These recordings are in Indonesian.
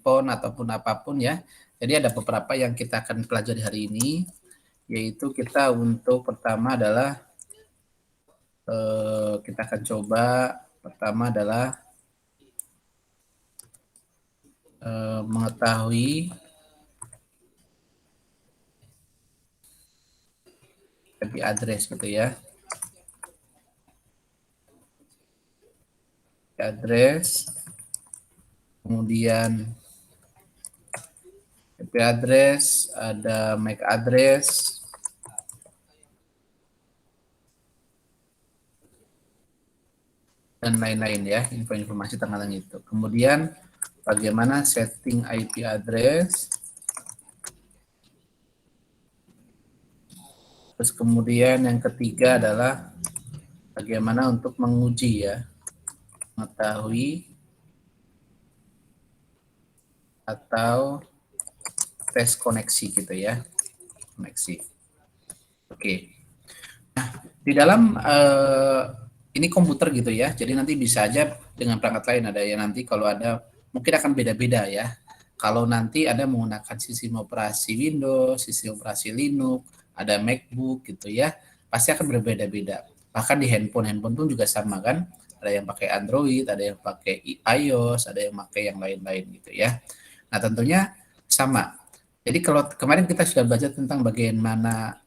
phone ataupun apapun ya. Jadi ada beberapa yang kita akan pelajari hari ini, yaitu kita untuk pertama adalah kita akan coba pertama adalah mengetahui IP address gitu ya. Address, kemudian IP address, ada MAC address, dan lain-lain ya, informasi tentang itu. Kemudian bagaimana setting IP address, terus kemudian yang ketiga adalah bagaimana untuk menguji ya, mengetahui atau tes koneksi gitu ya, koneksi. Oke. Nah, di dalam ini komputer gitu ya, jadi nanti bisa aja dengan perangkat lain ada ya, nanti kalau ada mungkin akan beda-beda ya. Kalau nanti ada menggunakan sistem operasi Windows, sistem operasi Linux, ada MacBook gitu ya, pasti akan berbeda-beda. Bahkan di handphone pun juga sama kan, ada yang pakai Android, ada yang pakai iOS, ada yang pakai yang lain-lain gitu ya. Nah tentunya sama. Jadi kalau kemarin kita sudah belajar tentang bagaimana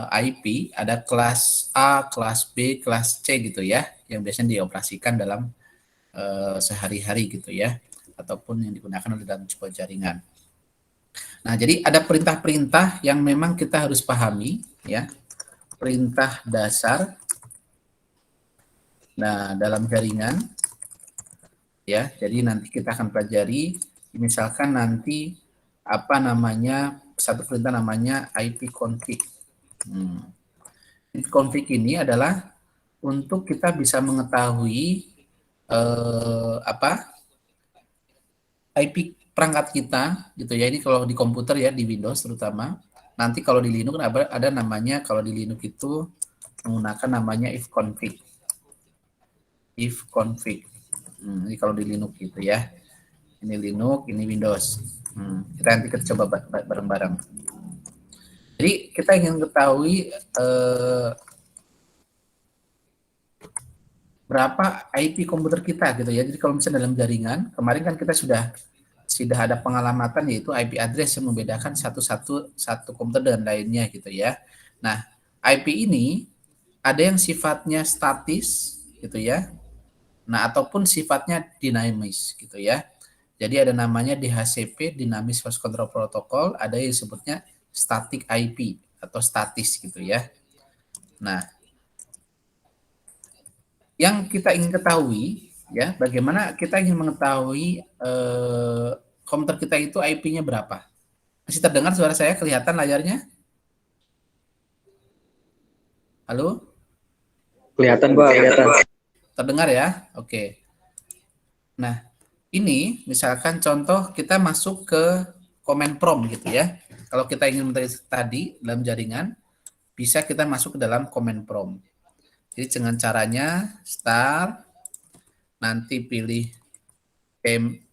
IP, ada kelas A, kelas B, kelas C gitu ya, yang biasanya dioperasikan dalam sehari-hari gitu ya, ataupun yang digunakan oleh dalam sebuah jaringan. Nah, jadi ada perintah-perintah yang memang kita harus pahami ya, perintah dasar. Nah, dalam jaringan ya, jadi nanti kita akan pelajari, misalkan nanti apa namanya, satu perintah namanya IP config. IP config ini adalah untuk kita bisa mengetahui IP perangkat kita gitu ya. Ini kalau di komputer ya, di Windows terutama. Nanti kalau di Linux ada namanya, kalau di Linux itu menggunakan namanya if config. If config. Ini kalau di Linux gitu ya. Ini Linux, ini Windows. Kita nanti kita coba bareng-bareng. Jadi kita ingin ketahui berapa IP komputer kita gitu ya. Jadi kalau misalnya dalam jaringan, kemarin kan kita sudah ada pengalamatan yaitu IP address yang membedakan satu komputer dan lainnya gitu ya. Nah, IP ini ada yang sifatnya statis gitu ya. Nah, ataupun sifatnya dinamis gitu ya. Jadi ada namanya DHCP, Dynamic Host Control Protocol, ada yang disebutnya static IP atau statis gitu ya. Nah, yang kita ingin ketahui ya, bagaimana kita ingin mengetahui komputer kita itu IP-nya berapa? Masih terdengar suara saya? Kelihatan layarnya? Halo? Kelihatan, Pak, kelihatan. Terdengar ya? Oke. Nah, ini misalkan contoh kita masuk ke command prompt gitu ya. Kalau kita ingin mencari tadi dalam jaringan, bisa kita masuk ke dalam command prompt. Jadi dengan caranya start, nanti pilih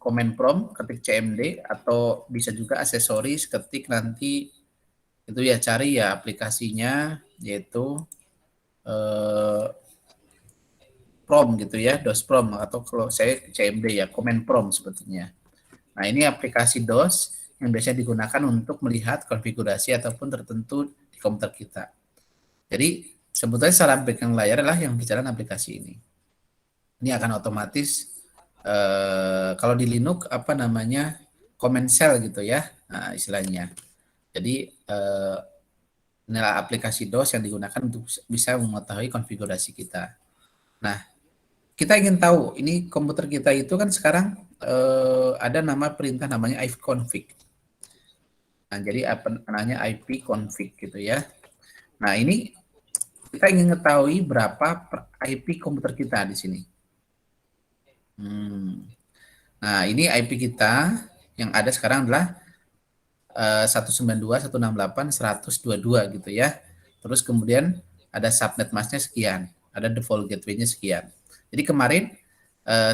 command prompt, ketik cmd, atau bisa juga aksesoris, ketik nanti itu ya, cari ya aplikasinya, yaitu prom gitu ya, DOS prom, atau kalau saya cmd ya, command prompt sebetulnya. Nah ini aplikasi DOS yang biasanya digunakan untuk melihat konfigurasi ataupun tertentu di komputer kita. Jadi sebetulnya secara pegang layar adalah yang bicara aplikasi ini. Ini akan otomatis kalau di Linux apa namanya command shell gitu ya, nah, istilahnya. Jadi inilah aplikasi DOS yang digunakan untuk bisa mengetahui konfigurasi kita. Nah, kita ingin tahu ini komputer kita itu kan sekarang ada nama perintah namanya ifconfig. Nah, jadi apa namanya IP config gitu ya. Nah, ini kita ingin mengetahui berapa IP komputer kita di sini. Nah, ini IP kita yang ada sekarang adalah 192.168.122 gitu ya. Terus kemudian ada subnet masknya sekian, ada default gateway-nya sekian. Jadi kemarin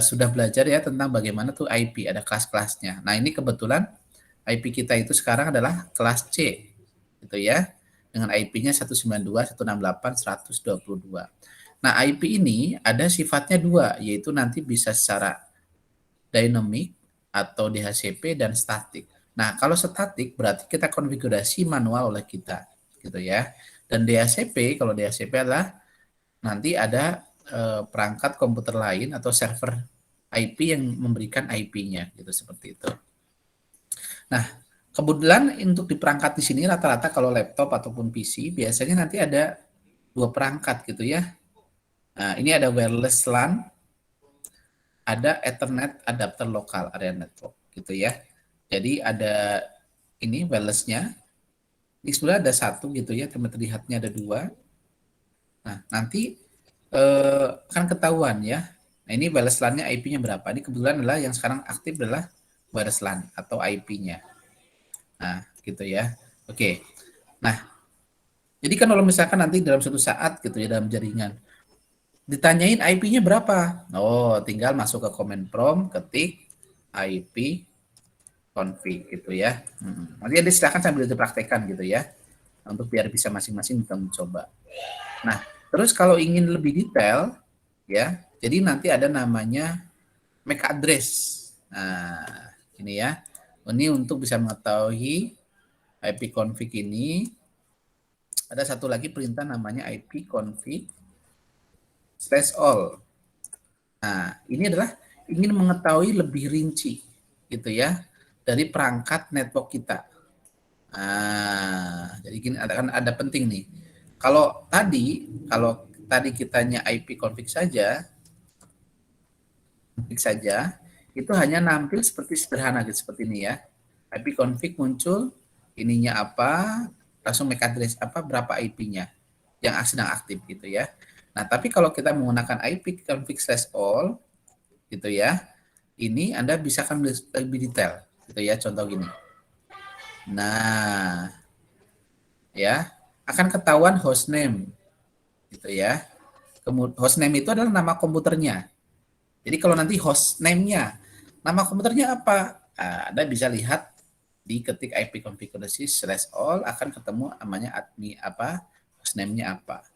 sudah belajar ya tentang bagaimana tuh IP, ada kelas-kelasnya. Nah, ini kebetulan IP kita itu sekarang adalah kelas C, gitu ya, dengan IP-nya 192.168.122. Nah, IP ini ada sifatnya dua, yaitu nanti bisa secara dynamic atau DHCP dan statik. Nah, kalau statik berarti kita konfigurasi manual oleh kita, gitu ya. Dan DHCP, kalau DHCP adalah nanti ada perangkat komputer lain atau server IP yang memberikan IP-nya, gitu seperti itu. Nah, kebetulan untuk di perangkat di sini rata-rata kalau laptop ataupun PC biasanya nanti ada dua perangkat gitu ya. Nah, ini ada wireless LAN, ada Ethernet adapter lokal area network gitu ya. Jadi ada ini wirelessnya. Ini sebenarnya ada satu gitu ya, teman terlihatnya ada dua. Nah, nanti akan ketahuan ya. Nah, ini wireless LAN-nya IP-nya berapa. Ini kebetulan adalah yang sekarang aktif adalah wireless LAN atau IP-nya. Nah, gitu ya. Oke. Nah, jadi kan kalau misalkan nanti dalam suatu saat gitu ya dalam jaringan ditanyain IP-nya berapa? Oh, tinggal masuk ke command prompt, ketik IP config gitu ya. Nanti ada silakan sambil dipraktekkan gitu ya. Untuk biar bisa masing-masing bisa mencoba. Nah, terus kalau ingin lebih detail ya, jadi nanti ada namanya MAC address. Nah, ini ya. Ini untuk bisa mengetahui IP config ini ada satu lagi perintah namanya IP config slash all. Nah, ini adalah ingin mengetahui lebih rinci gitu ya dari perangkat network kita. Nah, jadi gini ada penting nih. Kalau tadi kitanya IP config saja itu hanya nampil seperti sederhana gitu seperti ini ya. IP config muncul ininya apa, langsung MAC address apa, berapa IP-nya yang sedang aktif gitu ya. Nah, tapi kalau kita menggunakan IP config slash all gitu ya, ini Anda bisa kan lebih detail gitu ya, contoh gini. Nah, ya, akan ketahuan hostname gitu ya. Hostname itu adalah nama komputernya. Jadi kalau nanti hostname-nya, nama komputernya apa? Nah, Anda bisa lihat di ketik IP configurasi slash all akan ketemu namanya admin apa, hostname-nya apa.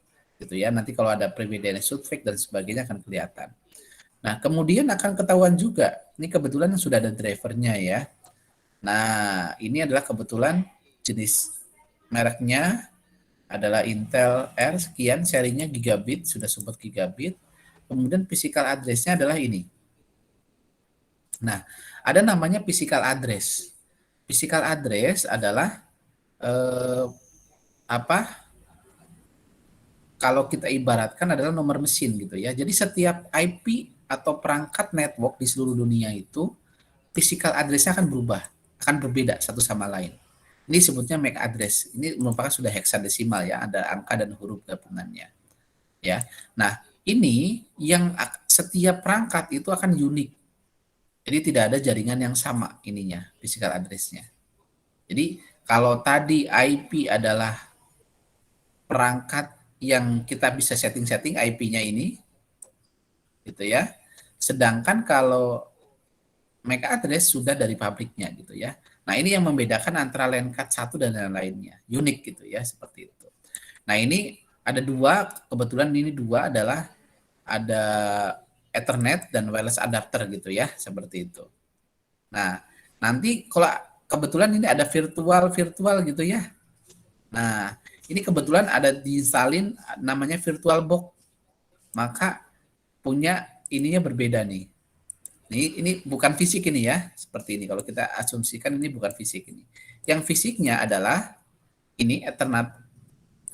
Gitu ya. Nanti kalau ada private DNS suffix dan sebagainya akan kelihatan. Nah, kemudian akan ketahuan juga, ini kebetulan sudah ada drivernya ya. Nah, ini adalah kebetulan jenis mereknya adalah Intel R sekian, serinya gigabit, sudah support gigabit. Kemudian physical address-nya adalah ini. Nah, ada namanya physical address. Physical address adalah apa? Kalau kita ibaratkan adalah nomor mesin gitu ya. Jadi setiap IP atau perangkat network di seluruh dunia itu physical address-nya akan berubah, akan berbeda satu sama lain. Ini sebutnya MAC address. Ini merupakan sudah heksadesimal ya, ada angka dan huruf gabungannya. Ya. Nah, ini yang setiap perangkat itu akan unik. Jadi tidak ada jaringan yang sama ininya, physical address-nya. Jadi kalau tadi IP adalah perangkat yang kita bisa setting-setting IP-nya ini, gitu ya. Sedangkan kalau MAC address sudah dari pabriknya gitu ya. Nah, ini yang membedakan antara LAN card 1 dan lain-lainnya. Unik gitu ya, seperti itu. Nah, ini ada dua, kebetulan ini dua adalah ada Ethernet dan wireless adapter gitu ya, seperti itu. Nah, nanti kalau kebetulan ini ada virtual gitu ya. Nah, ini kebetulan ada disalin namanya virtual box. Maka punya ininya berbeda nih. Ini bukan fisik ini ya, seperti ini. Kalau kita asumsikan ini bukan fisik ini. Yang fisiknya adalah ini Ethernet.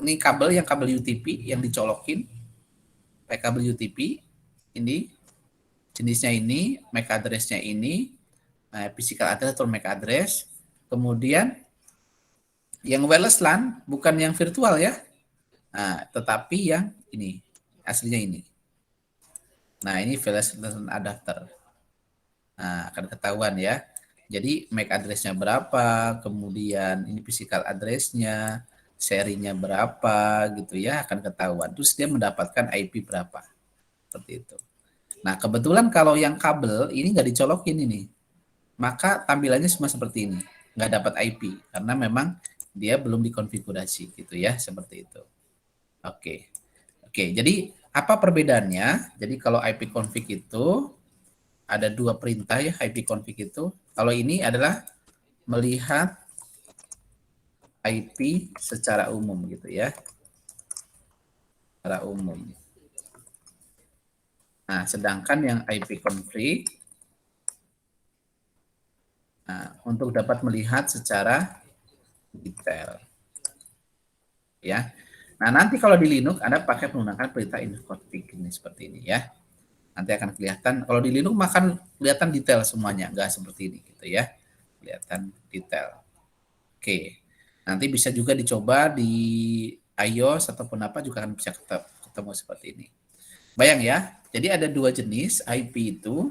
Ini kabel UTP yang dicolokin, pakai kabel UTP. Ini jenisnya ini, MAC address-nya ini, physical address atau MAC address. Kemudian yang wireless LAN bukan yang virtual ya, tetapi yang ini aslinya ini. Nah, ini wireless LAN adapter. Nah, akan ketahuan ya. Jadi MAC address-nya berapa, kemudian ini physical address-nya, serinya berapa gitu ya, akan ketahuan. Terus dia mendapatkan IP berapa. Seperti itu. Nah, kebetulan kalau yang kabel ini nggak dicolokin ini, maka tampilannya semua seperti ini, nggak dapat IP karena memang dia belum dikonfigurasi gitu ya, seperti itu. Oke, oke. Jadi apa perbedaannya? Jadi kalau IP config itu ada dua perintah ya, IP config itu. Kalau ini adalah melihat IP secara umum gitu ya, secara umum. Nah, sedangkan yang IP config untuk dapat melihat secara detail. Ya. Nah, nanti kalau di Linux Anda pakai menggunakan perintah infconfig ini seperti ini ya. Nanti akan kelihatan kalau di Linux makan kelihatan detail semuanya, enggak seperti ini gitu ya. Kelihatan detail. Oke. Nanti bisa juga dicoba di iOS ataupun apa juga akan bisa ketemu seperti ini. Bayang ya. Jadi ada dua jenis IP itu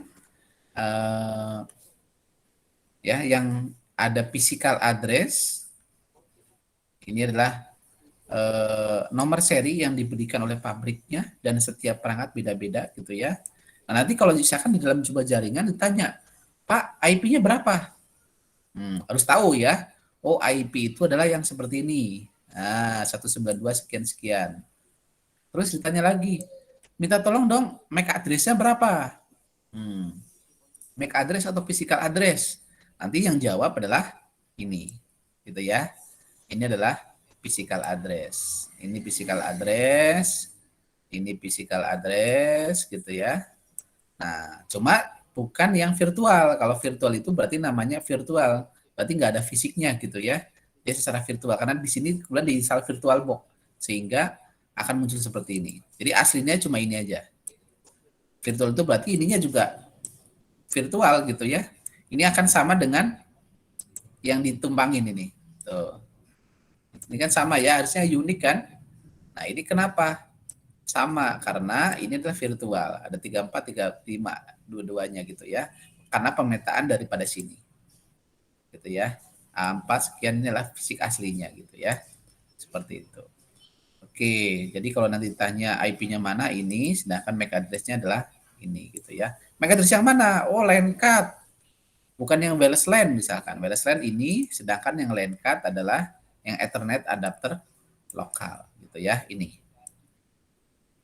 ya, yang ada physical address. Ini adalah nomor seri yang diberikan oleh pabriknya dan setiap perangkat beda-beda gitu ya. Nah, nanti kalau misalkan di dalam sebuah jaringan ditanya, Pak, IP-nya berapa? Harus tahu ya. Oh, IP itu adalah yang seperti ini. Nah, 192 sekian-sekian. Terus ditanya lagi, minta tolong dong, MAC address-nya berapa? MAC address atau physical address? Nanti yang jawab adalah ini, gitu ya. Ini adalah physical address. Ini physical address, ini physical address gitu ya. Nah, cuma bukan yang virtual. Kalau virtual itu berarti namanya virtual. Berarti nggak ada fisiknya gitu ya. Dia secara virtual. Karena di sini kemudian diinstal virtual box. Sehingga akan muncul seperti ini. Jadi aslinya cuma ini aja. Virtual itu berarti ininya juga virtual gitu ya. Ini akan sama dengan yang ditumbangin ini. Tuh. Ini kan sama ya, harusnya unik kan? Nah, ini kenapa? Sama, karena ini adalah virtual. Ada 34, 35, dua-duanya gitu ya. Karena pemetaan daripada sini. Gitu ya. 4 sekian ini adalah fisik aslinya gitu ya. Seperti itu. Oke, jadi kalau nanti tanya IP-nya mana ini, sedangkan MAC address-nya adalah ini gitu ya. MAC address yang mana? Oh, LAN card. Bukan yang wireless LAN misalkan. Wireless LAN ini, sedangkan yang LAN card adalah yang Ethernet adapter lokal gitu ya, ini.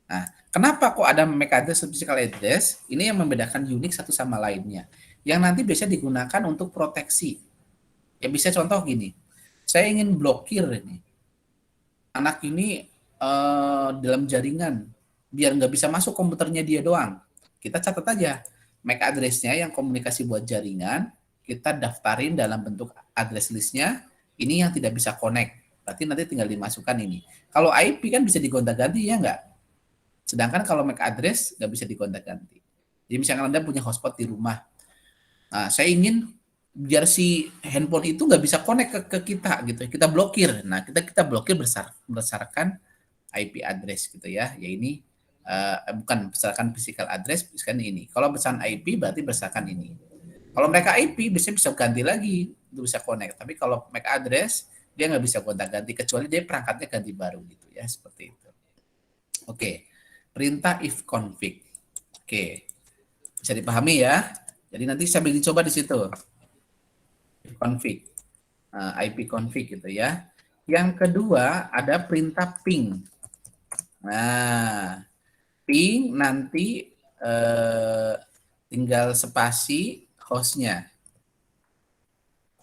Nah, kenapa kok ada MAC address dan physical address? Ini yang membedakan Unix satu sama lainnya. Yang nanti biasa digunakan untuk proteksi. Ya bisa contoh gini, saya ingin blokir ini. Anak ini dalam jaringan, biar nggak bisa masuk komputernya dia doang. Kita catat aja, MAC address-nya yang komunikasi buat jaringan, kita daftarin dalam bentuk address list-nya, ini yang tidak bisa connect. Berarti nanti tinggal dimasukkan ini. Kalau IP kan bisa digonta-ganti ya nggak? Sedangkan kalau MAC address nggak bisa digonta-ganti. Jadi misalkan Anda punya hotspot di rumah. Nah, saya ingin biar si handphone itu nggak bisa connect ke kita gitu. Kita blokir. Nah, kita blokir berdasarkan IP address gitu ya. Ya ini bukan berdasarkan physical address, berdasarkan ini. Kalau berdasarkan IP berarti berdasarkan ini. Kalau mereka IP bisa ganti lagi untuk bisa connect. Tapi kalau MAC address dia nggak bisa gonta-ganti kecuali dia perangkatnya ganti baru gitu ya, seperti itu. Oke. Perintah if config. Oke. Bisa dipahami ya. Jadi nanti saya bikin coba di situ. If config. IP config gitu ya. Yang kedua ada perintah ping. Nah, ping nanti tinggal spasi hostnya.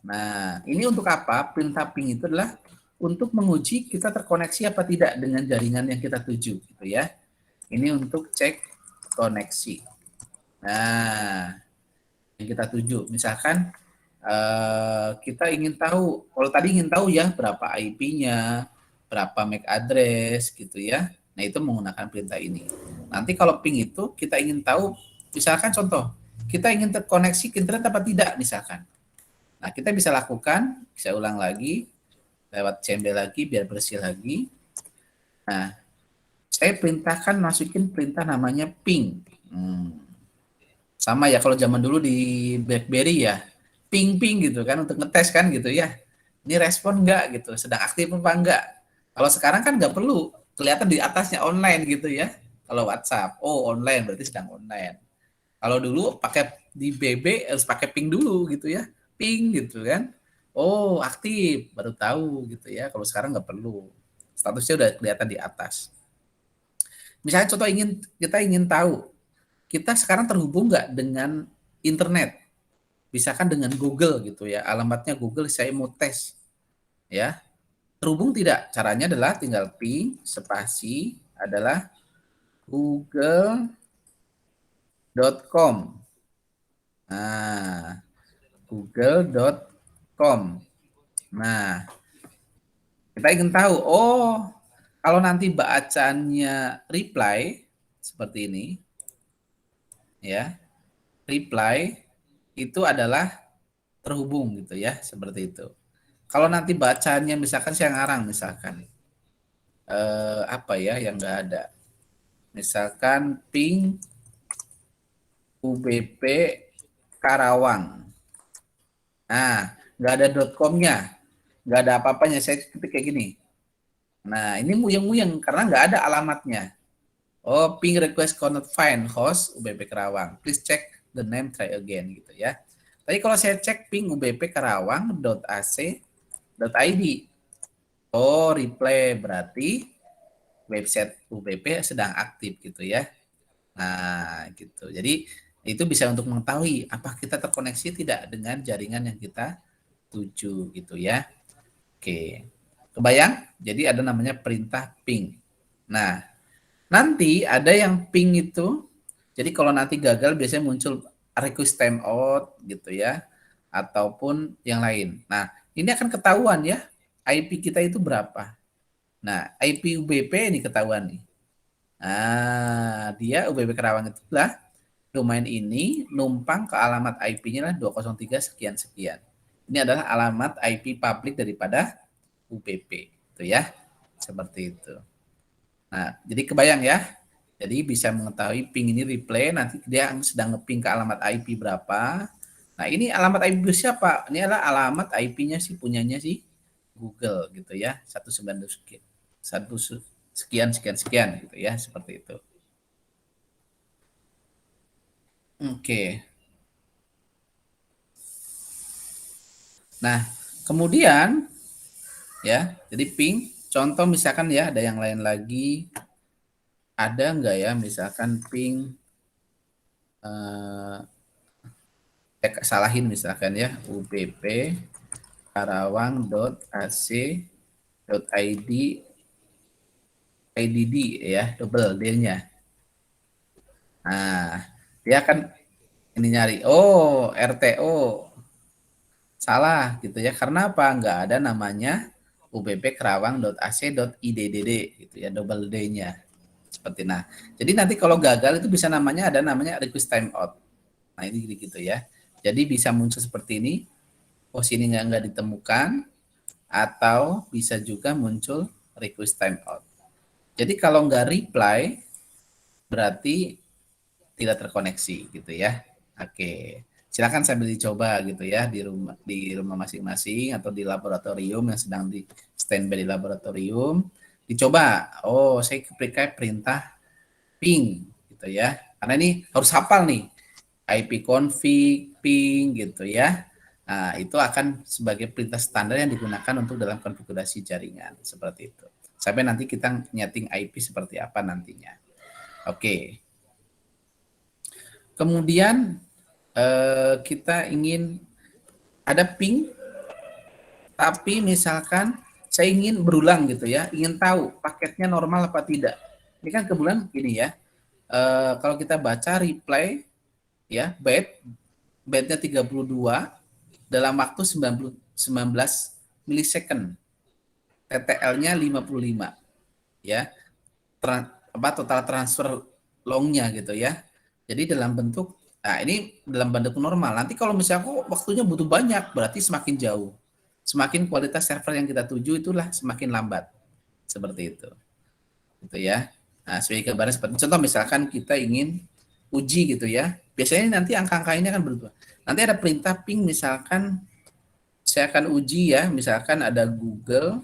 Nah, ini untuk apa? Perintah ping itu adalah untuk menguji kita terkoneksi apa tidak dengan jaringan yang kita tuju gitu ya. Ini untuk cek koneksi. Nah, yang kita tuju, misalkan kita ingin tahu, kalau tadi ingin tahu ya berapa IP-nya, berapa MAC address gitu ya. Nah, itu menggunakan perintah ini. Nanti kalau ping itu kita ingin tahu, misalkan contoh, kita ingin terkoneksi ke internet apa tidak misalkan. Nah, kita bisa lakukan, bisa ulang lagi, lewat cmd lagi biar bersih lagi. Nah, saya perintahkan masukin perintah namanya ping. Sama ya kalau zaman dulu di BlackBerry ya, ping-ping gitu kan untuk ngetes kan gitu ya. Ini respon enggak gitu, sedang aktif apa enggak. Kalau sekarang kan nggak perlu, kelihatan di atasnya online gitu ya. Kalau WhatsApp, oh online berarti sedang online. Kalau dulu pakai di BB harus pakai ping dulu gitu ya, ping gitu kan. Oh aktif, baru tahu gitu ya. Kalau sekarang nggak perlu, statusnya udah kelihatan di atas. Misalnya contoh kita ingin tahu, kita sekarang terhubung nggak dengan internet, misalkan dengan Google gitu ya, alamatnya Google, saya mau tes ya, terhubung tidak? Caranya adalah tinggal ping spasi adalah google.com. Nah, google.com. Nah, kita ingin tahu, oh, kalau nanti bacaannya reply seperti ini, ya, reply itu adalah terhubung gitu ya, seperti itu. Kalau nanti bacaannya misalkan saya ngarang misalkan, apa ya yang nggak ada, misalkan ping UBP Karawang. Nah, nggak ada .com-nya, nggak ada apa-apanya. Saya ketik kayak gini. Nah, ini muyeng-muyeng karena nggak ada alamatnya. Oh, ping request cannot find host UBP Karawang. Please check the name, try again gitu ya. Tapi kalau saya cek ping UBP Karawang.ac.id, oh replay berarti website UBP sedang aktif gitu ya. Nah, gitu. Jadi itu bisa untuk mengetahui apa kita terkoneksi tidak dengan jaringan yang kita tuju gitu ya. Oke. Kebayang? Jadi ada namanya perintah ping. Nah, nanti ada yang ping itu. Jadi kalau nanti gagal biasanya muncul request timeout gitu ya, ataupun yang lain. Nah, ini akan ketahuan ya IP kita itu berapa. Nah, IP UBP ini ketahuan nih. Nah, dia UBP Karawang itulah domain ini numpang ke alamat IP-nya lah 203 sekian sekian. Ini adalah alamat IP publik daripada UBP, itu ya. Seperti itu. Nah, jadi kebayang ya. Jadi bisa mengetahui ping ini replay, nanti dia sedang ngeping ke alamat IP berapa. Nah, ini alamat IP siapa? Ini adalah alamat IP-nya sih punyanya sih Google gitu ya. 192 sekian. Satu sekian sekian sekian gitu ya, seperti itu. Oke. Nah, kemudian ya, jadi ping, contoh misalkan ya ada yang lain lagi, ada nggak ya misalkan ping, salahin misalkan ya, UBP karawang.ac.id IDD ya, double D-nya. Nah, dia akan ini nyari, oh RTO, salah gitu ya, karena apa? Nggak ada namanya UBP karawang.ac.idd gitu ya, double D-nya. Seperti nah. Jadi nanti kalau gagal itu bisa ada namanya request timeout. Nah, ini gitu ya. Jadi bisa muncul seperti ini, posisi ini nggak ditemukan, atau bisa juga muncul request timeout. Jadi kalau nggak reply, berarti tidak terkoneksi gitu ya. Oke, silakan sambil dicoba gitu ya di rumah masing-masing atau di laboratorium yang sedang di standby di laboratorium. Dicoba, oh saya klik perintah ping gitu ya. Karena ini harus hafal nih IP config ping gitu ya. Nah, itu akan sebagai perintah standar yang digunakan untuk dalam konfigurasi jaringan seperti itu. Sampai nanti kita nyeting IP seperti apa nantinya. Oke. Kemudian kita ingin ada ping, tapi misalkan saya ingin berulang gitu ya, ingin tahu paketnya normal apa tidak. Ini kan kebetulan gini ya, kalau kita baca reply ya, byte-nya 32 dalam waktu 19 milisecond, TTL-nya 55 ya, total transfer long-nya gitu ya. Jadi dalam bentuk, nah ini dalam bentuk normal. Nanti kalau misalnya kok waktunya butuh banyak, berarti semakin jauh. Semakin kualitas server yang kita tuju itulah semakin lambat. Seperti itu. Gitu ya. Nah, sebagai gambaran seperti contoh misalkan kita ingin uji gitu ya. Biasanya nanti angka-angka ini akan berubah. Nanti ada perintah ping misalkan saya akan uji ya, misalkan ada Google.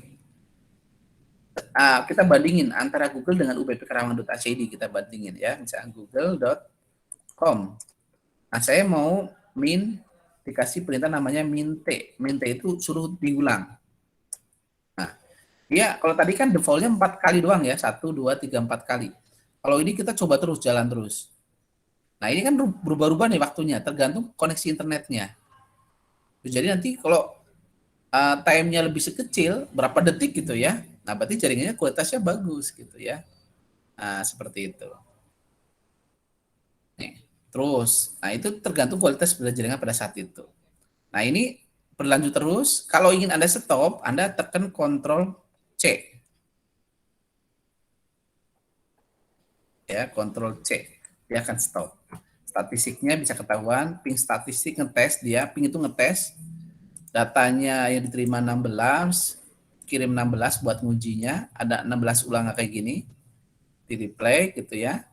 Kita bandingin antara Google dengan UBP Karawang.ac.id, kita bandingin ya, misalkan google.com. Nah, saya mau min, dikasih perintah namanya min T. Min T itu suruh diulang. Nah, iya, kalau tadi kan defaultnya 4 kali doang ya, 1, 2, 3, 4 kali. Kalau ini kita coba terus, jalan terus. Nah, ini kan berubah-ubah nih waktunya, tergantung koneksi internetnya. Jadi nanti kalau time-nya lebih sekecil, berapa detik gitu ya, nah berarti jaringannya kualitasnya bagus gitu ya. Nah, seperti itu. Nih, terus, nah itu tergantung kualitas jaringan pada saat itu. Nah, ini berlanjut terus. Kalau ingin Anda stop, Anda tekan Ctrl C. Ya, Ctrl C. Dia akan stop. Statistiknya bisa ketahuan, ping statistik ngetes dia, ping itu ngetes datanya yang diterima 16, kirim 16 buat ngujinya, ada 16 ulang kayak gini, di replay gitu ya.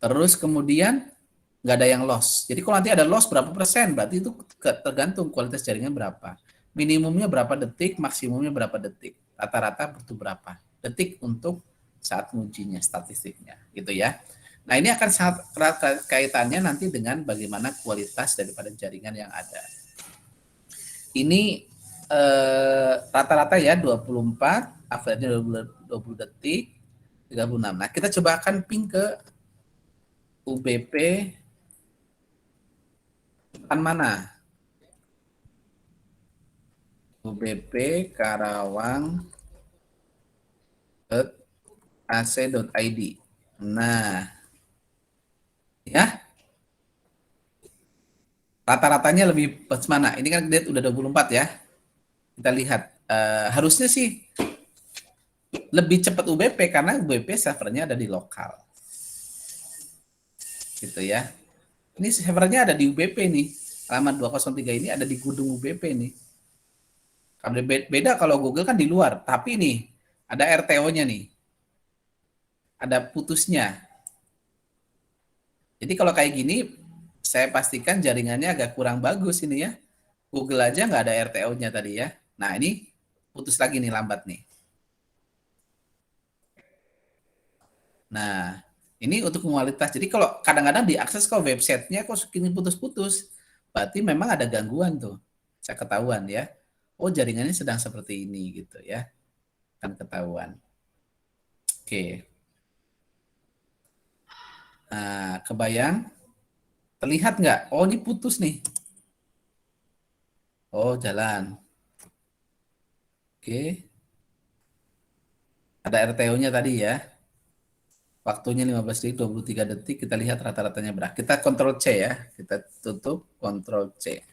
Terus kemudian nggak ada yang loss. Jadi kalau nanti ada loss berapa persen, berarti itu tergantung kualitas jaringan berapa. Minimumnya berapa detik, maksimumnya berapa detik. Rata-rata butuh berapa detik untuk saat ngujinya, statistiknya, gitu ya. Nah, ini akan sangat erat kaitannya nanti dengan bagaimana kualitas daripada jaringan yang ada. Ini rata-rata ya 24, average-nya 20 detik, 36. Nah, kita coba akan ping ke UBP depan mana? UBP Karawang ac.id. Nah, ya, rata-ratanya lebih pas mana? Ini kan date udah 24 ya. Kita lihat, harusnya sih lebih cepat UBP karena UBP servernya ada di lokal. Gitu ya. Ini servernya ada di UBP nih. Halaman 203 ini ada di Gudung UBP nih. Beda kalau Google kan di luar, tapi nih ada RTO-nya nih. Ada putusnya. Jadi kalau kayak gini, saya pastikan jaringannya agak kurang bagus ini ya. Google aja nggak ada RTO-nya tadi ya. Nah, ini putus lagi nih, lambat nih. Nah, ini untuk kualitas. Jadi kalau kadang-kadang diakses ke websitenya kok segini putus-putus, berarti memang ada gangguan tuh. Saya ketahuan ya. Oh, jaringannya sedang seperti ini gitu ya. Kan ketahuan. Oke. Nah, kebayang? Terlihat nggak? Oh, ini putus nih. Oh, jalan. Oke. Ada RTO-nya tadi ya. Waktunya 15 detik, 23 detik. Kita lihat rata-ratanya berapa. Kita Ctrl C ya. Kita tutup, Ctrl C.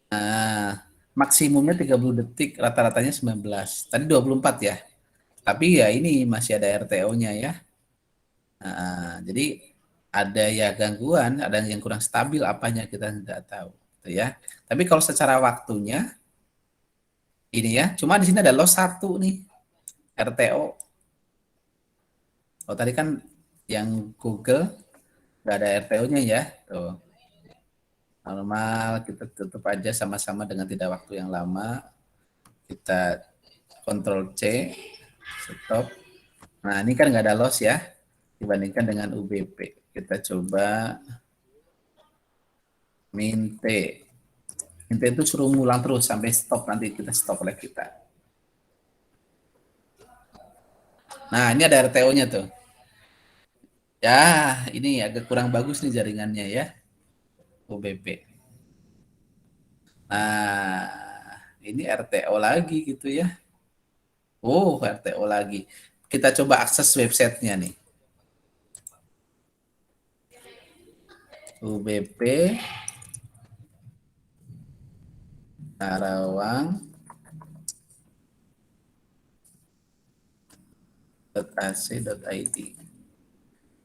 Nah, maksimumnya 30 detik, rata-ratanya 19. Tadi 24 ya. Tapi ya ini masih ada RTO-nya ya. Nah, jadi ada ya gangguan, ada yang kurang stabil apanya kita nggak tahu. Gitu ya. Tapi kalau secara waktunya, ini ya, cuma di sini ada loss 1 nih, RTO. Oh, tadi kan yang Google nggak ada RTO-nya ya. Tuh. Normal, kita tutup aja sama-sama dengan tidak waktu yang lama. Kita Ctrl C, stop. Nah, ini kan nggak ada loss ya, dibandingkan dengan UBP. Kita coba min T. Min T itu suruh ngulang terus sampai stop, nanti kita stop oleh kita. Nah, ini ada RTO-nya tuh. Ya, ini agak kurang bagus nih jaringannya ya, UBP. Nah, ini RTO lagi gitu ya. Oh, RTO lagi. Kita coba akses websitenya nih. UBP Karawang .ac.id.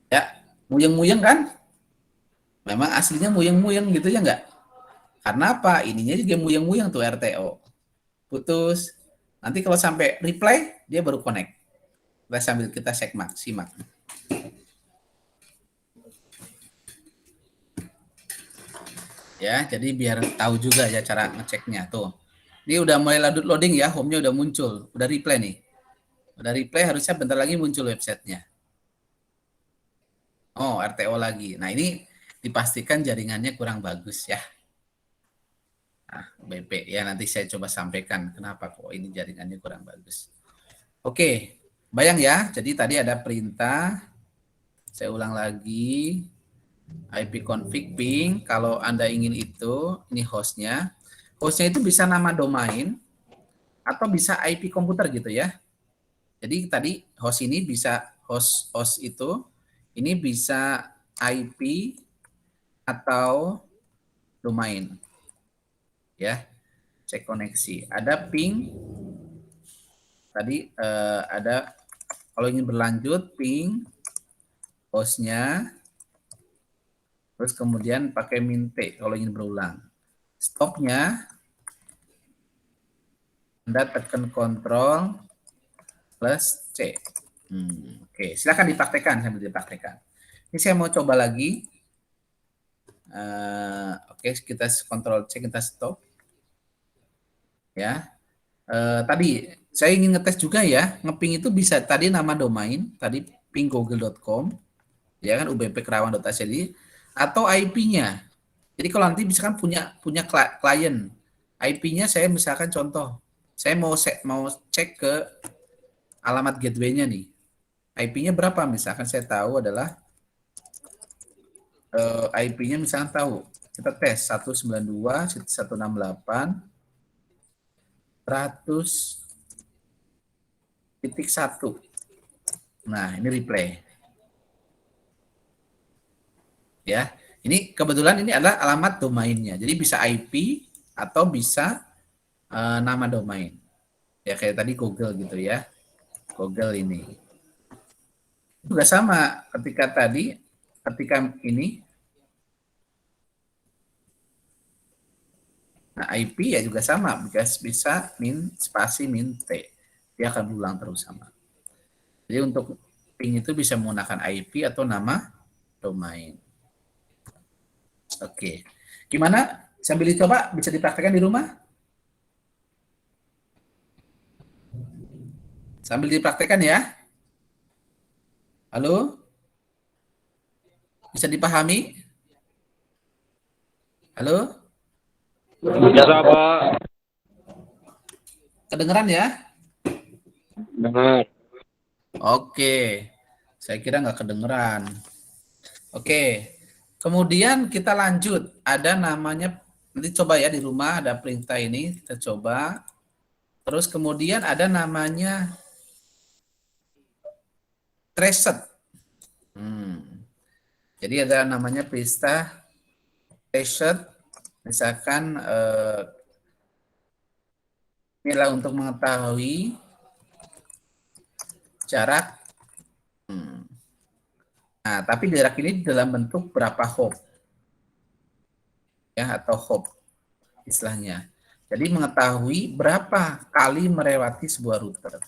Ya, muyeng-muyeng kan? Memang aslinya muyeng-muyeng gitu ya enggak? Karena apa? Ininya juga muyeng-muyeng tuh RTO. Putus. Nanti kalau sampai reply, dia baru connect. Kita sambil kita simak. Ya, jadi biar tahu juga ya cara ngeceknya tuh. Ini udah mulai loading ya, home-nya udah muncul, udah replay nih. Udah replay, harusnya bentar lagi muncul websitenya. Oh, RTO lagi. Nah, ini dipastikan jaringannya kurang bagus ya. Nah, BP ya, nanti saya coba sampaikan kenapa kok ini jaringannya kurang bagus. Oke, bayang ya. Jadi tadi ada perintah, saya ulang lagi, ipconfig ping. Kalau Anda ingin itu, ini hostnya. Hostnya itu bisa nama domain atau bisa IP komputer gitu ya. Jadi tadi host ini bisa host itu, ini bisa IP atau domain ya. Cek koneksi. Ada ping. Tadi ada kalau ingin berlanjut ping hostnya, terus kemudian pakai min T kalau ingin berulang. Stopnya Anda tekan kontrol plus C. Oke, silakan dipraktekkan sambil dipraktekkan. Ini saya mau coba lagi. Oke, kita kontrol C, kita stop. Ya. Tadi saya ingin ngetes juga ya, ngeping itu bisa tadi nama domain, tadi pinggoogle.com, ya kan ubpkerawang.ac atau IP-nya. Jadi kalau nanti misalkan punya klien, IP-nya saya misalkan contoh, saya mau cek ke alamat gateway-nya nih. IP-nya berapa? Misalkan saya tahu adalah IP-nya misalkan tahu. Kita tes 192.168.100.1. Nah, ini replay. Ya. Ini kebetulan ini adalah alamat domainnya. Jadi bisa IP atau bisa nama domain. Ya kayak tadi Google gitu ya. Google ini. Juga sama ketika ini nah IP ya juga sama, bisa min spasi min T. Dia akan berulang terus sama. Jadi untuk ping itu bisa menggunakan IP atau nama domain. Oke. Gimana? Sambil dicoba bisa dipraktekkan di rumah? Sambil dipraktekkan ya. Halo? Bisa dipahami? Halo? Bisa, Pak. Kedengeran ya? Dengar. Oke. Saya kira nggak kedengeran. Oke. Kemudian kita lanjut. Ada namanya, nanti coba ya di rumah ada perintah ini. Kita coba. Terus kemudian ada namanya traced. Jadi ada namanya perintah traced. Misalkan inilah untuk mengetahui jarak. Nah, tapi jarak ini dalam bentuk berapa hop. Ya, atau hop istilahnya. Jadi mengetahui berapa kali melewati sebuah router.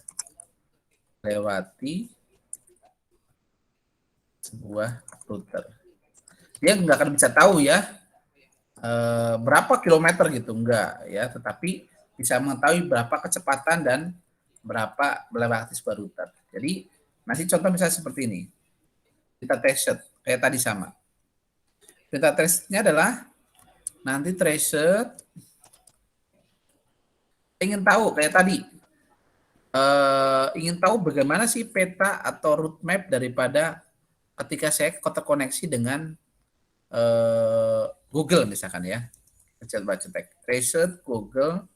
Lewati sebuah router. Dia nggak akan bisa tahu ya berapa kilometer gitu, enggak ya, tetapi bisa mengetahui berapa kecepatan dan berapa melewati sebuah router. Jadi nanti contoh misalnya seperti ini, kita traced kayak tadi sama. Kita tracednya adalah nanti traced ingin tahu kayak tadi, ingin tahu bagaimana sih peta atau route map daripada ketika saya terkoneksi dengan Google misalkan ya. Coba cetek traced google.com.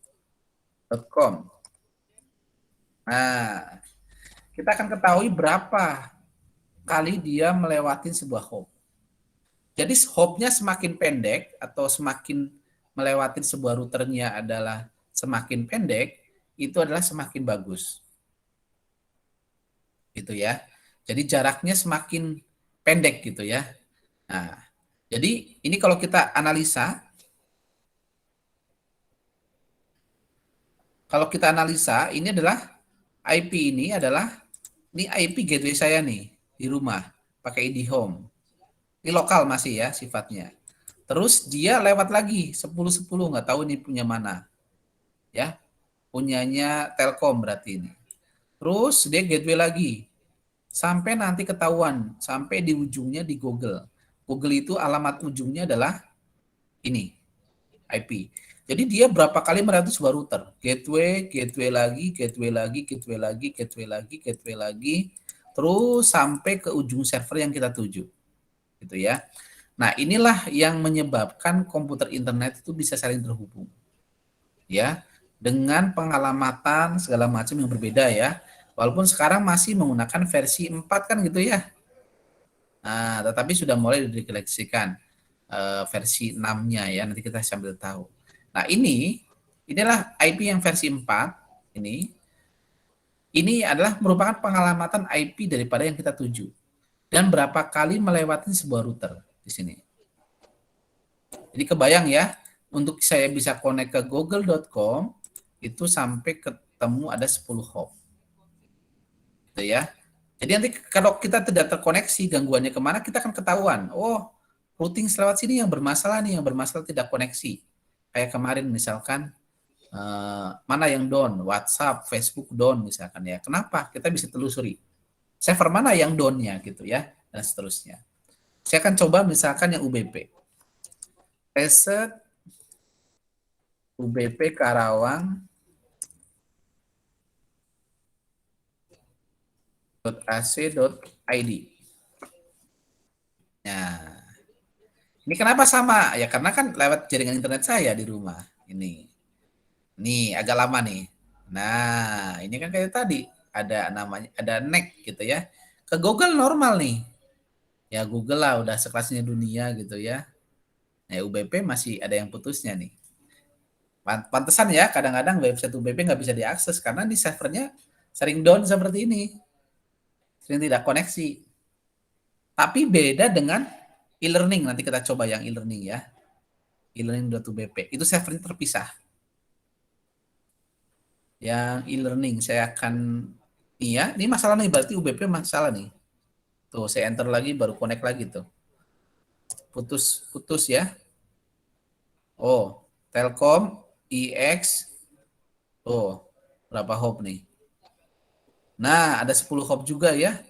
Nah, kita akan ketahui berapa kali dia melewati sebuah hop. Jadi hopnya semakin pendek atau semakin melewati sebuah routernya adalah semakin pendek, itu adalah semakin bagus. Gitu ya. Jadi jaraknya semakin pendek gitu ya. Nah, jadi ini kalau kita analisa, ini adalah IP ini IP gateway saya nih di rumah pakai ID home. Ini lokal masih ya sifatnya. Terus dia lewat lagi 10-10 nggak tahu ini punya mana. Ya. Punyanya Telkom berarti ini. Terus dia gateway lagi. sampai nanti ketahuan, sampai di ujungnya di Google. Google itu alamat ujungnya adalah ini, IP. Jadi dia berapa kali melewati sebuah router, gateway, gateway lagi, gateway lagi, gateway lagi, gateway lagi, gateway lagi, terus sampai ke ujung server yang kita tuju, gitu ya. Nah, inilah yang menyebabkan komputer internet itu bisa saling terhubung, ya, dengan pengalamatan segala macam yang berbeda ya. Walaupun sekarang masih menggunakan versi 4 kan gitu ya. Nah, tetapi sudah mulai dikoleksikan versi 6-nya ya. Nanti kita sambil tahu. Nah, inilah IP yang versi 4 ini. Ini adalah merupakan pengalamatan IP daripada yang kita tuju dan berapa kali melewati sebuah router di sini. Jadi kebayang ya, untuk saya bisa connect ke google.com itu sampai ketemu ada 10 hop. Gitu ya. Jadi nanti kalau kita tidak terkoneksi, gangguannya kemana, kita akan ketahuan. Oh, routing lewat sini yang bermasalah nih, yang bermasalah tidak koneksi. Kayak kemarin misalkan, mana yang down, WhatsApp, Facebook down misalkan ya. Kenapa? Kita bisa telusuri. Server mana yang down-nya gitu ya, dan seterusnya. Saya akan coba misalkan yang UBP. Reset UBP Karawang .ac.id. Nah, ini kenapa sama? Ya karena kan lewat jaringan internet saya di rumah. Ini agak lama nih. Nah, ini kan kayak tadi ada namanya, ada NEC gitu ya. Ke Google normal nih. Ya Google lah udah sekelasnya dunia gitu ya. Nah, UBP masih ada yang putusnya nih. Pantesan ya kadang-kadang website UBP nggak bisa diakses karena di servernya sering down seperti ini. Sering tidak koneksi. Tapi beda dengan e-learning. Nanti kita coba yang e-learning ya. E-learning.ubp. Itu servernya terpisah. Yang e-learning saya akan ya, ini masalah nih berarti UBP masalah nih. Tuh saya enter lagi baru connect lagi tuh. Putus ya. Oh, Telkom IX. Oh, berapa hop nih? Nah, ada 10 hop juga ya.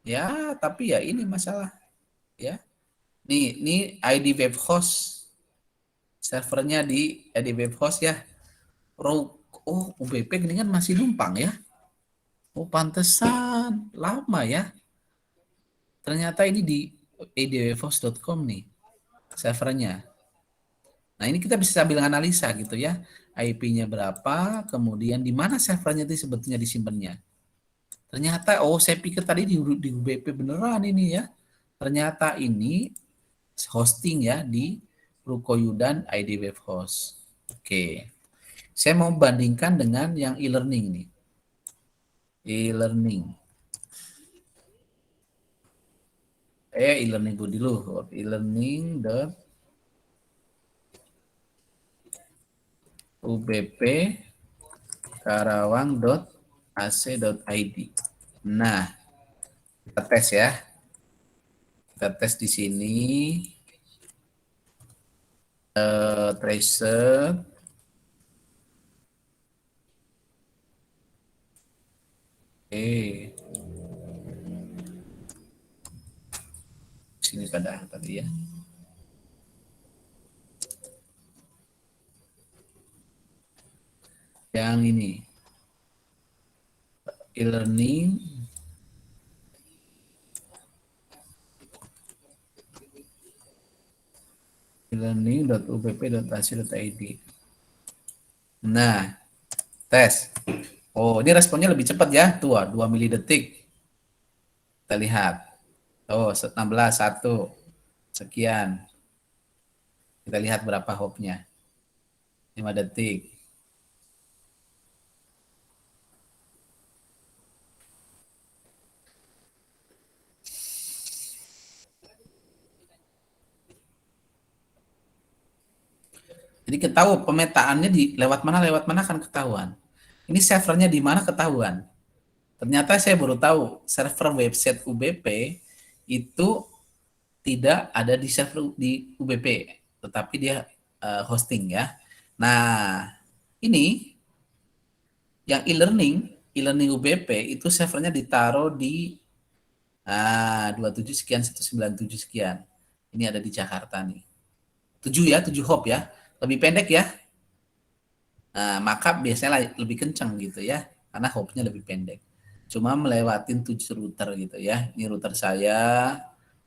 Ya, tapi ya ini masalah ya. Ini ID web host. Servernya di ID web host ya. Oh, UBP gini kan masih numpang ya. Oh, pantesan lama ya. Ternyata ini di idwebhost.com nih servernya. Nah, ini kita bisa sambil analisa gitu ya. IP-nya berapa, kemudian di mana servernya itu sebetulnya disimpannya. Ternyata, oh saya pikir tadi di UBP beneran ini ya. Ternyata ini hosting ya di Rukoyudan ID Web Host. Oke. Saya mau bandingkan dengan yang e-learning nih. E-learning. E-learning dulu. E-learning UBP karawang.ac.id. Nah, kita tes ya. Kita tes di sini. Tracer. Oke. Sini pada tadi ya. Yang ini. E-learning. e-learning.ubp.ac.id. Nah, tes. Oh, ini responnya lebih cepat ya. Tuh, 2 mili detik. Kita lihat. Oh, 16, 1. Sekian. Kita lihat berapa hopnya. 5 detik. Jadi ketahui pemetaannya di lewat mana kan ketahuan. Ini servernya di mana ketahuan. Ternyata saya baru tahu server website UBP itu tidak ada di server di UBP, tetapi dia hosting ya. Nah, ini yang e-learning UBP itu servernya ditaruh di 27 sekian 197 sekian. Ini ada di Jakarta nih. 7 ya, 7 hop ya. Lebih pendek ya. Nah, maka biasanya lebih kencang gitu ya, karena hopnya lebih pendek. Cuma melewatin 7 router gitu ya. Ini router saya,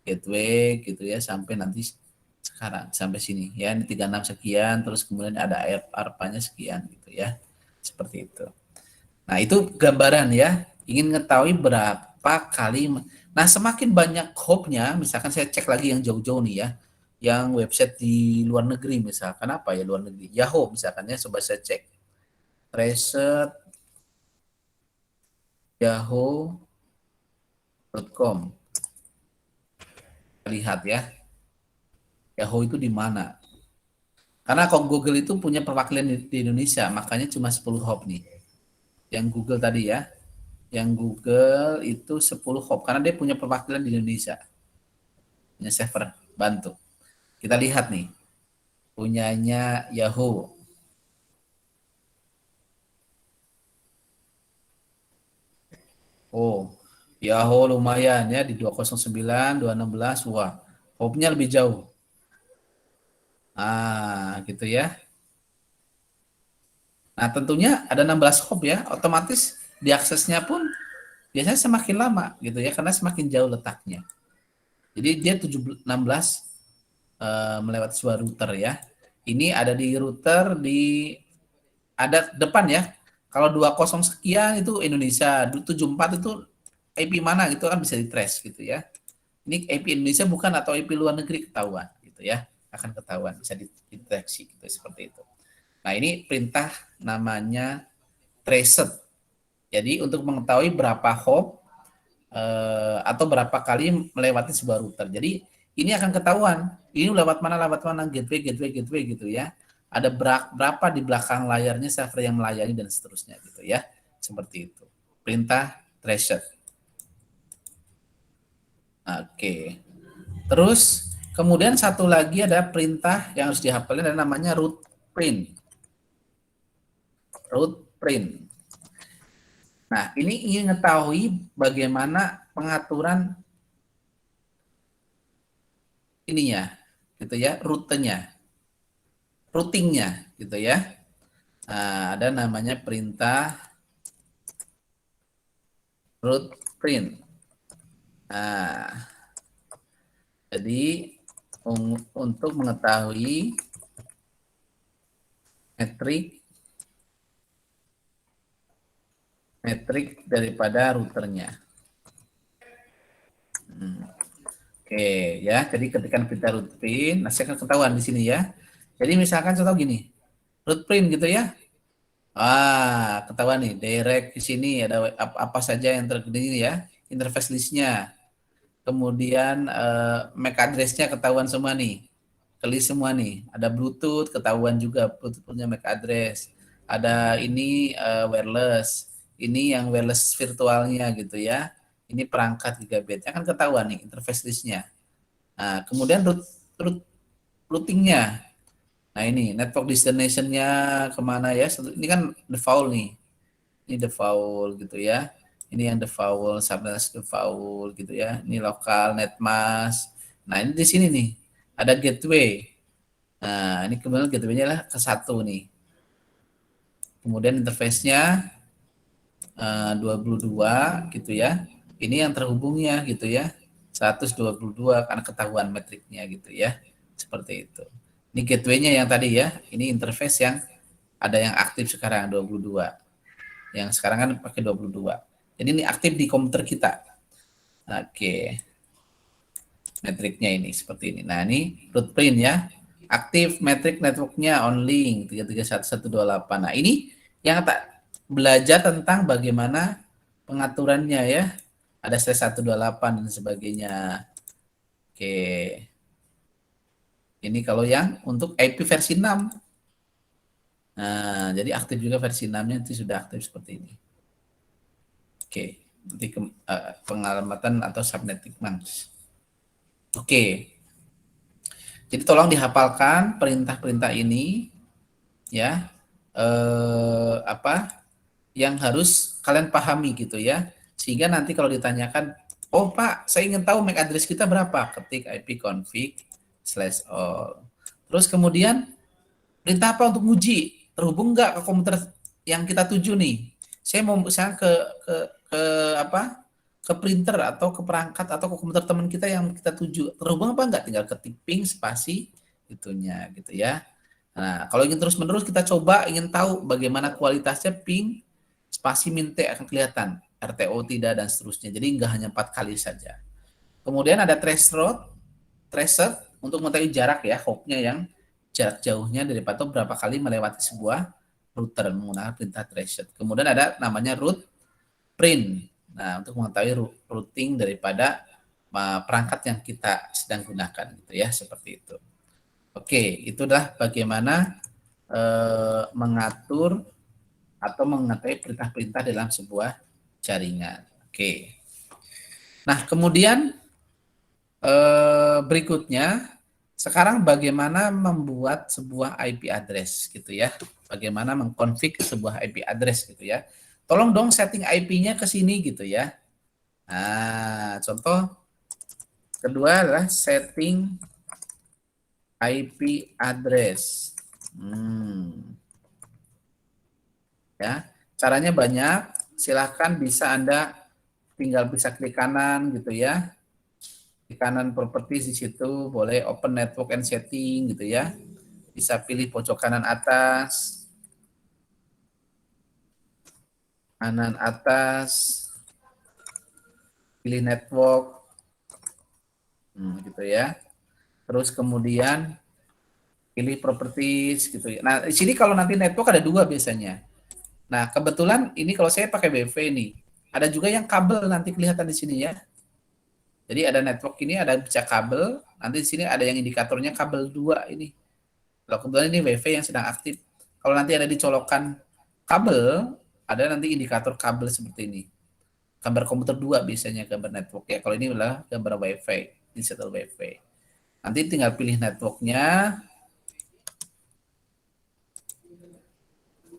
gateway gitu ya, sampai nanti sekarang sampai sini ya. Ini 36 sekian, terus kemudian ada ARPA-nya sekian gitu ya. Seperti itu. Nah, itu gambaran ya. Ingin mengetahui berapa kali. Nah, semakin banyak hopnya, misalkan saya cek lagi yang jauh-jauh nih ya, yang website di luar negeri misalkan apa ya luar negeri, Yahoo misalkan ya, coba saya cek. Reset yahoo.com. Lihat ya, Yahoo itu di mana. Karena kalau Google itu punya perwakilan di Indonesia, makanya cuma 10 hop nih. Yang Google tadi ya, yang Google itu 10 hop, karena dia punya perwakilan di Indonesia. Punya server, bantu. Kita lihat nih, punyanya Yahoo. Oh, Yahoo lumayan ya, di 209, 216, wah, hopnya lebih jauh. Gitu ya. Nah, tentunya ada 16 hop ya, otomatis diaksesnya pun biasanya semakin lama gitu ya, karena semakin jauh letaknya. Jadi dia 16 melewati sebuah router ya. Ini ada di router di ada depan ya. Kalau 20 sekian itu Indonesia, 74 itu IP mana gitu kan bisa di-trace gitu ya. Ini IP Indonesia bukan atau IP luar negeri ketahuan gitu ya. Akan ketahuan, bisa dideteksi gitu seperti itu. Nah, ini perintah namanya traced. Jadi untuk mengetahui berapa hop atau berapa kali melewati sebuah router. Jadi ini akan ketahuan. Ini lewat mana gateway gitu ya. Ada berapa di belakang layarnya server yang melayani dan seterusnya gitu ya. Seperti itu. Perintah traced. Oke. Terus kemudian satu lagi ada perintah yang harus dihafalin, ada namanya root print. Root print. Nah, ini ingin mengetahui bagaimana pengaturan ininya, gitu ya, rutenya, routingnya, gitu ya. Nah, ada namanya perintah root print. Nah, jadi untuk mengetahui metrik daripada routernya. Oke ya, jadi ketika kita root print, nah saya akan ketahuan di sini ya. Jadi misalkan contoh gini, root print gitu ya. Ketahuan nih, direct di sini ada apa saja yang terjadi ya, interface listnya. Kemudian MAC address-nya ketahuan semua nih, list semua nih. Ada Bluetooth, ketahuan juga Bluetooth punya MAC address. Ada ini wireless, ini yang wireless virtualnya gitu ya. Ini perangkat gigabit, kan ketahuan nih interface listnya. Nah, kemudian routingnya. Nah ini network destination-nya kemana ya? Ini kan default nih. Ini default gitu ya. Ini yang default, subnet default gitu ya. Ini lokal, netmask. Nah ini di sini nih ada gateway. Nah ini kemudian gateway-nya lah ke satu nih. Kemudian interface-nya 22 gitu ya. Ini yang terhubungnya gitu ya. 122 karena ketahuan metriknya gitu ya. Seperti itu. Ini gateway-nya yang tadi ya. Ini interface yang ada yang aktif sekarang 22. Yang sekarang kan pakai 22. Jadi ini aktif di komputer kita. Oke. Metriknya ini seperti ini. Nah, ini root print ya. Aktif metrik networknya on link 331.128. Nah, ini yang tak belajar tentang bagaimana pengaturannya ya. Ada slash 128 dan sebagainya. Oke. Ini kalau yang untuk IP versi 6. Nah, jadi aktif juga versi 6-nya itu sudah aktif seperti ini. Oke, nanti pengalamatan atau subnetting months. Oke. Jadi tolong dihafalkan perintah-perintah ini ya. Apa yang harus kalian pahami gitu ya. Sehingga nanti kalau ditanyakan Oh Pak, saya ingin tahu MAC address kita berapa. Ketik ipconfig/all. Terus kemudian perintah apa untuk nguji? Terhubung nggak ke komputer yang kita tuju nih? Saya mau misalnya ke apa? Ke printer atau ke perangkat atau ke komputer teman kita yang kita tuju. Terhubung apa enggak? Tinggal ketik ping spasi itunya gitu ya. Nah, kalau ingin terus-menerus kita coba ingin tahu bagaimana kualitasnya ping spasi minte akan kelihatan. RTO tidak dan seterusnya. Jadi enggak hanya 4 kali saja. Kemudian ada tracer untuk mengetahui jarak ya, hopnya yang jarak jauhnya dari atau berapa kali melewati sebuah router menggunakan perintah tracer. Kemudian ada namanya root print. Nah, untuk mengetahui routing daripada perangkat yang kita sedang gunakan gitu ya, seperti itu. Oke, itu adalah bagaimana mengatur atau mengetahui perintah-perintah dalam sebuah jaringan. Oke. Nah, kemudian berikutnya, sekarang bagaimana membuat sebuah IP address gitu ya. Bagaimana mengkonfig sebuah IP address gitu ya. Tolong dong setting IP-nya ke sini gitu ya. Nah, contoh kedua adalah setting IP address. Ya, caranya banyak. Silahkan bisa Anda tinggal bisa klik kanan gitu ya. Di kanan properties di situ boleh open network and setting gitu ya. Bisa pilih pojok kanan atas, pilih network, gitu ya. Terus kemudian pilih properties gitu ya. Nah, di sini kalau nanti network ada 2 biasanya. Nah, kebetulan ini kalau saya pakai WiFi nih. Ada juga yang kabel nanti kelihatan di sini ya. Jadi ada network ini, ada bisa kabel. Nanti di sini ada yang indikatornya kabel 2 ini. Kalau kebetulan ini WiFi yang sedang aktif. Kalau nanti ada dicolokkan kabel, ada nanti indikator kabel seperti ini. Gambar komputer 2 biasanya gambar network ya. Kalau ini adalah gambar WiFi, install WiFi. Nanti tinggal pilih networknya.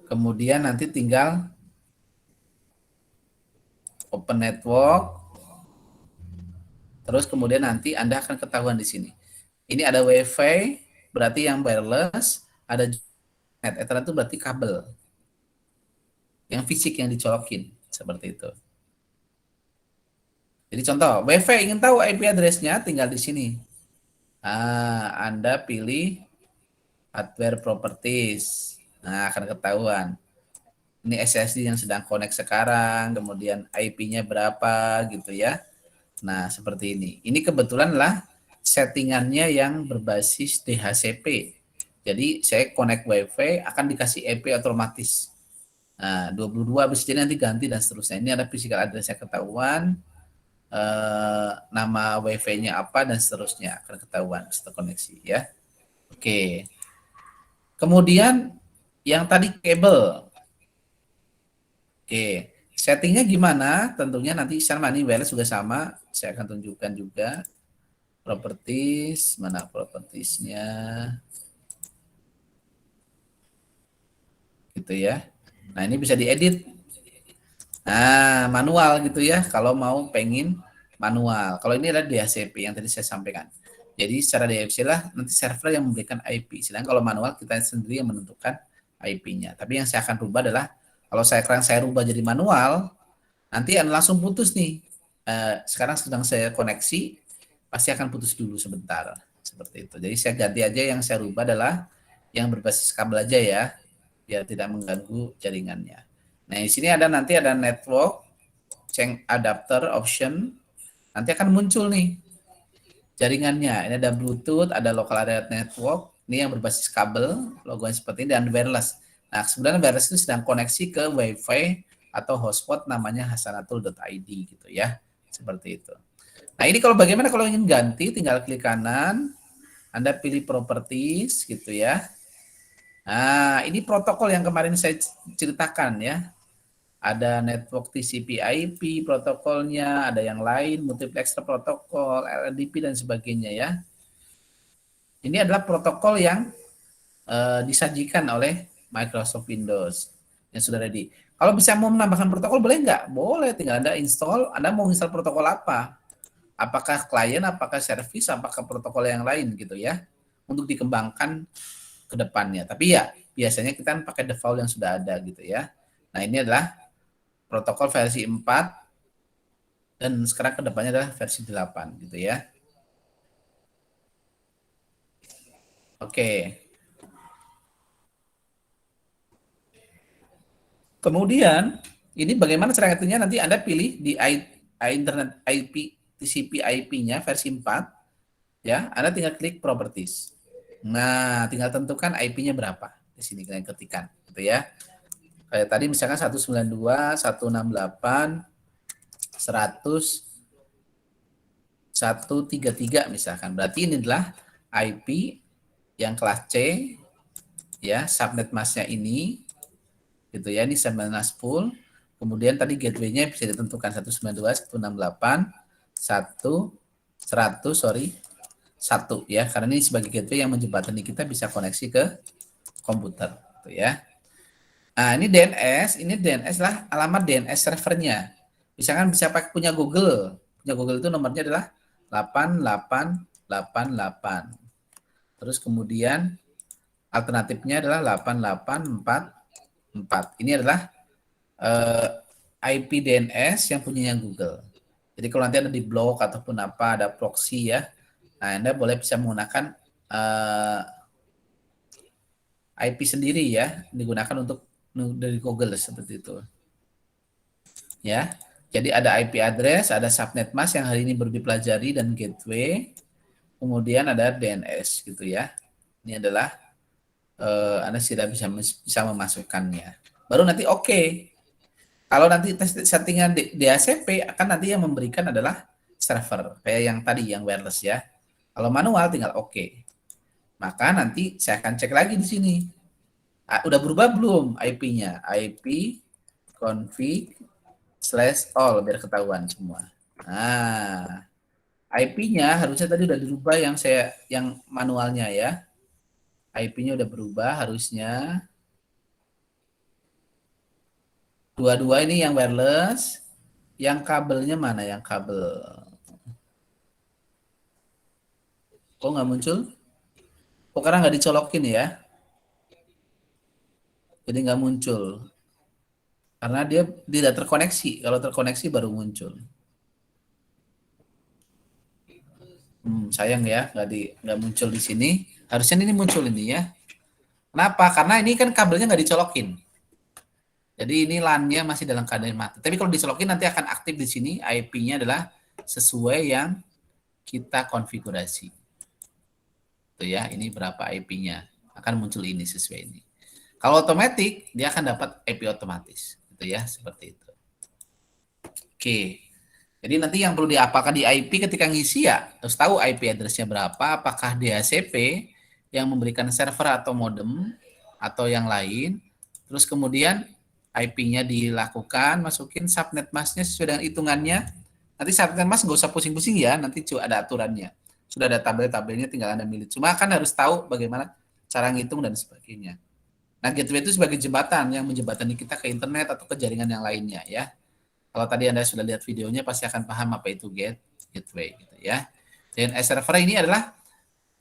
Kemudian nanti tinggal open network. Terus kemudian nanti Anda akan ketahuan di sini. Ini ada WiFi, berarti yang wireless, ada net Ethernet itu berarti kabel. Yang fisik yang dicolokin, seperti itu. Jadi contoh, WiFi ingin tahu IP address-nya, tinggal di sini. Nah, Anda pilih hardware properties. Nah, akan ketahuan. Ini SSD yang sedang connect sekarang, kemudian IP-nya berapa gitu ya. Nah, seperti ini. Ini kebetulan lah settingannya yang berbasis DHCP. Jadi, saya connect WiFi akan dikasih IP otomatis. Nah, 22 habis jadi nanti ganti dan seterusnya. Ini ada physical address-nya ketahuan, nama WiFi-nya apa dan seterusnya akan ketahuan setelah koneksi ya. Oke. Kemudian yang tadi kabel. Oke. Settingnya gimana? Tentunya nanti sama nih wireless juga sama. Saya akan tunjukkan juga. Properties, mana propertiesnya? Gitu ya. Nah, ini bisa diedit. Nah, manual gitu ya. Kalau mau pengen manual. Kalau ini adalah DHCP yang tadi saya sampaikan. Jadi secara DHCP lah nanti server yang memberikan IP. Sedangkan kalau manual kita sendiri yang menentukan IP-nya. Tapi yang saya akan rubah adalah kalau saya rubah jadi manual, nanti langsung putus nih. Sekarang sedang saya koneksi, pasti akan putus dulu sebentar. Seperti itu. Jadi saya ganti aja yang saya rubah adalah yang berbasis kabel aja ya, biar tidak mengganggu jaringannya. Nah, di sini nanti ada network, change adapter option, nanti akan muncul nih jaringannya. Ini ada Bluetooth, ada local area network, ini yang berbasis kabel, logonya seperti ini, dan wireless. Nah, sebenarnya wireless itu sedang koneksi ke WiFi atau hotspot namanya hasanatul.id gitu ya, seperti itu. Nah, ini kalau bagaimana kalau ingin ganti, tinggal klik kanan, Anda pilih properties gitu ya. Nah, ini protokol yang kemarin saya ceritakan ya. Ada network TCP/IP protokolnya, ada yang lain, multiplexer protokol, LNDP dan sebagainya ya. Ini adalah protokol yang disajikan oleh Microsoft Windows yang sudah ready. Kalau bisa mau menambahkan protokol boleh nggak? Boleh, tinggal Anda install. Anda mau install protokol apa? apakah klien, apakah service, apakah protokol yang lain gitu ya, untuk dikembangkan ke depannya. Tapi ya biasanya kita pakai default yang sudah ada gitu ya. Nah ini adalah protokol versi 4 dan sekarang ke depannya adalah versi 8 gitu ya. Oke. Kemudian ini bagaimana cara ngetiknya, nanti Anda pilih di internet IP TCP IP-nya versi 4 ya. Anda tinggal klik properties. Nah, tinggal tentukan IP-nya berapa. Di sini kalian ketikkan gitu ya. Kayak tadi misalkan 192, 168, 100, 133 misalkan. Berarti ini adalah IP yang kelas C ya, subnet mask-nya ini gitu ya, ini subnet mask full. Kemudian tadi gateway-nya bisa ditentukan 192, 168, 100, sorry, 1 ya, karena ini sebagai gateway yang menjembatani kita bisa koneksi ke komputer gitu ya. Nah, ini DNS lah alamat DNS servernya. Misalkan bisa pakai punya Google. Punya Google itu nomornya adalah 8888. Terus kemudian alternatifnya adalah 8844. Ini adalah IP DNS yang punyanya Google. Jadi kalau nanti ada di blog ataupun apa, ada proxy ya, nah Anda boleh bisa menggunakan IP sendiri ya, digunakan untuk dari Google seperti itu. Ya. Jadi ada IP address, ada subnet mask yang hari ini baru dipelajari dan gateway. Kemudian ada DNS gitu ya. Ini adalah Anda sudah bisa memasukkannya. Baru nanti oke. Kalau nanti settingan DHCP akan nanti yang memberikan adalah server kayak yang tadi yang wireless ya. Kalau manual tinggal oke. Maka nanti saya akan cek lagi di sini. Udah berubah belum IP-nya? IP config/all biar ketahuan semua. Nah, IP-nya harusnya tadi udah dirubah yang manualnya ya. IP-nya udah berubah harusnya. Dua-dua ini yang wireless, yang kabelnya mana yang kabel? Kok nggak muncul? Kok karena nggak dicolokin ya? Jadi nggak muncul. Karena dia tidak terkoneksi. Kalau terkoneksi baru muncul. Sayang ya, nggak muncul di sini. Harusnya ini muncul ini ya. Kenapa? Karena ini kan kabelnya nggak dicolokin. Jadi ini LAN-nya masih dalam keadaan mati. Tapi kalau dicolokin nanti akan aktif di sini. IP-nya adalah sesuai yang kita konfigurasi. Itu ya, ini berapa IP-nya. Akan muncul ini sesuai ini. Kalau otomatis, dia akan dapat IP otomatis. Gitu ya, seperti itu. Oke. Jadi nanti yang perlu diapakah di IP ketika ngisi ya, harus tahu IP address-nya berapa, apakah DHCP yang memberikan server atau modem atau yang lain. Terus kemudian IP-nya dilakukan, masukin subnet mask-nya sesuai dengan hitungannya. Nanti subnet mask nggak usah pusing-pusing ya, nanti cuma ada aturannya. Sudah ada tabel-tabelnya, tinggal Anda milih. Cuma kan harus tahu bagaimana cara ngitung dan sebagainya. Nah, gateway itu sebagai jembatan yang menjembatani kita ke internet atau ke jaringan yang lainnya ya. Kalau tadi Anda sudah lihat videonya pasti akan paham apa itu gateway gitu ya. DNS server ini adalah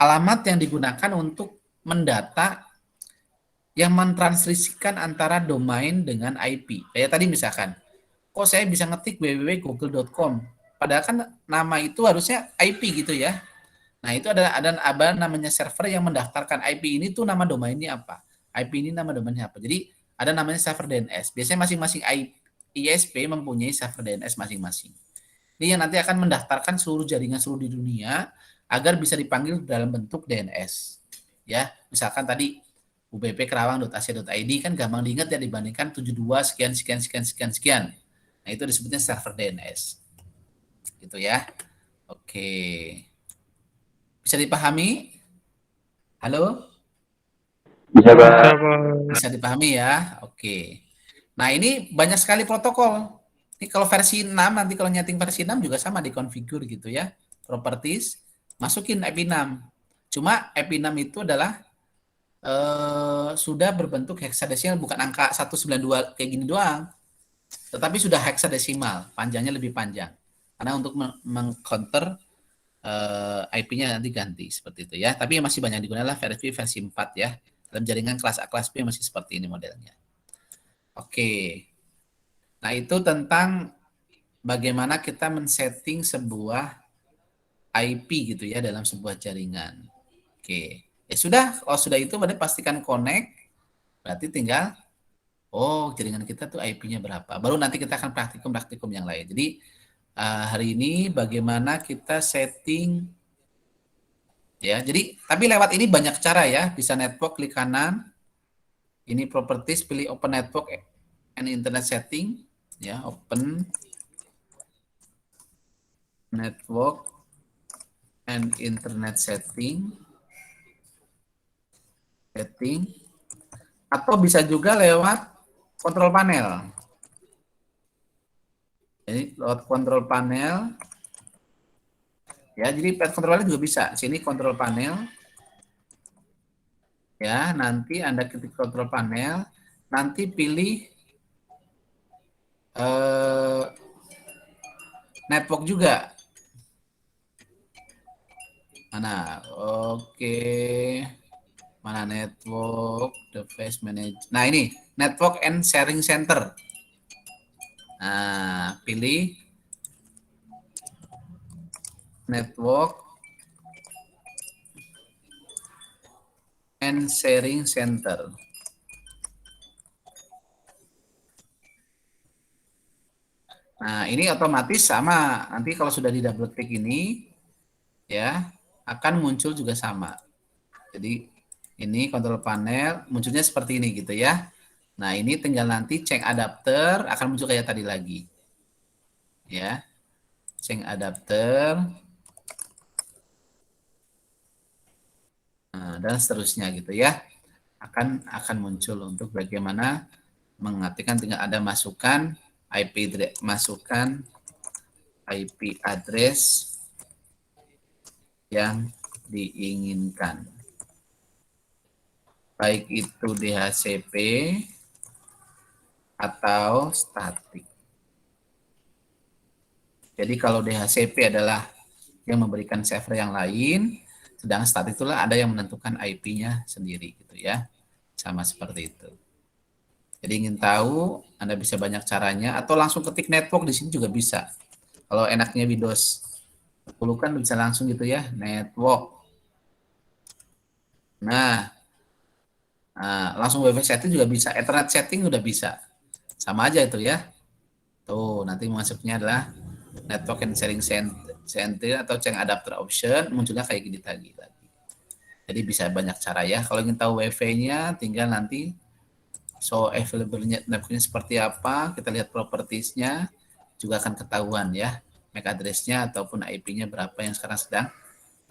alamat yang digunakan untuk mendata yang mentranskripsikan antara domain dengan IP. Kayak tadi misalkan, kok saya bisa ngetik www.google.com, padahal kan nama itu harusnya IP gitu ya. Nah, itu ada namanya server yang mendaftarkan IP ini tuh nama domainnya apa. IP ini nama domainnya apa. Jadi ada namanya server DNS. Biasanya masing-masing ISP mempunyai server DNS masing-masing. Ini yang nanti akan mendaftarkan seluruh jaringan seluruh di dunia agar bisa dipanggil dalam bentuk DNS. Ya, misalkan tadi ubpkerawang.ac.id kan gampang diingat ya dibandingkan 72 sekian sekian sekian sekian sekian. Nah, itu disebutnya server DNS. Gitu ya. Oke. Bisa dipahami? Halo? Bisa, Pak. Bisa dipahami ya? Oke. Nah, ini banyak sekali protokol. Ini kalau versi 6, nanti kalau nyeting versi 6 juga sama dikonfigur gitu ya. Properties, masukin IP 6. Cuma IP 6 itu adalah sudah berbentuk heksadesimal, bukan angka 192 kayak gini doang. Tetapi sudah heksadesimal, panjangnya lebih panjang. Karena untuk meng-counter IP-nya nanti ganti seperti itu ya. Tapi masih banyak digunakan versi 4 ya. Dalam jaringan kelas A, kelas B masih seperti ini modelnya. Oke. Nah, itu tentang bagaimana kita men-setting sebuah IP gitu ya dalam sebuah jaringan. Oke. Ya sudah, kalau sudah itu berarti pastikan connect. Berarti tinggal jaringan kita tuh IP-nya berapa. Baru nanti kita akan praktikum yang lain. Jadi hari ini bagaimana kita setting ya. Jadi tapi lewat ini banyak cara ya. Bisa network, klik kanan. Ini properties, pilih open network and internet setting ya, open network and internet setting atau bisa juga lewat kontrol panel. Jadi lewat kontrol panel ya, jadi kontrol panel juga bisa. Sini kontrol panel ya, nanti Anda ketik kontrol panel, nanti pilih network juga. Mana? Oke. Mana network, device manage. Nah, ini network and sharing center. Nah, pilih network and sharing center. Nah, ini otomatis sama. Nanti kalau sudah di double klik ini, ya, akan muncul juga sama. Jadi, ini kontrol panel, munculnya seperti ini gitu ya. Nah, ini tinggal nanti cek adapter, akan muncul kayak tadi lagi. Ya, cek adapter. Nah, dan seterusnya gitu ya. Akan muncul untuk bagaimana mengartikan tinggal ada masukkan IP address yang diinginkan. Baik itu DHCP atau statik. Jadi kalau DHCP adalah yang memberikan server yang lain, sedang statik itulah ada yang menentukan IP-nya sendiri gitu ya. Sama seperti itu. Jadi ingin tahu, Anda bisa banyak caranya atau langsung ketik network di sini juga bisa. Kalau enaknya Windows 10 kan bisa langsung gitu ya, network. Nah, langsung WiFi setting juga bisa, Ethernet setting udah bisa. Sama aja itu ya. Tuh, nanti masuknya adalah network and sharing center atau change adapter option, munculnya kayak gini tadi. Jadi bisa banyak cara ya. Kalau ingin tahu WiFi-nya, tinggal nanti available-nya networknya seperti apa, kita lihat propertiesnya, juga akan ketahuan ya, MAC address-nya ataupun IP-nya berapa yang sekarang sedang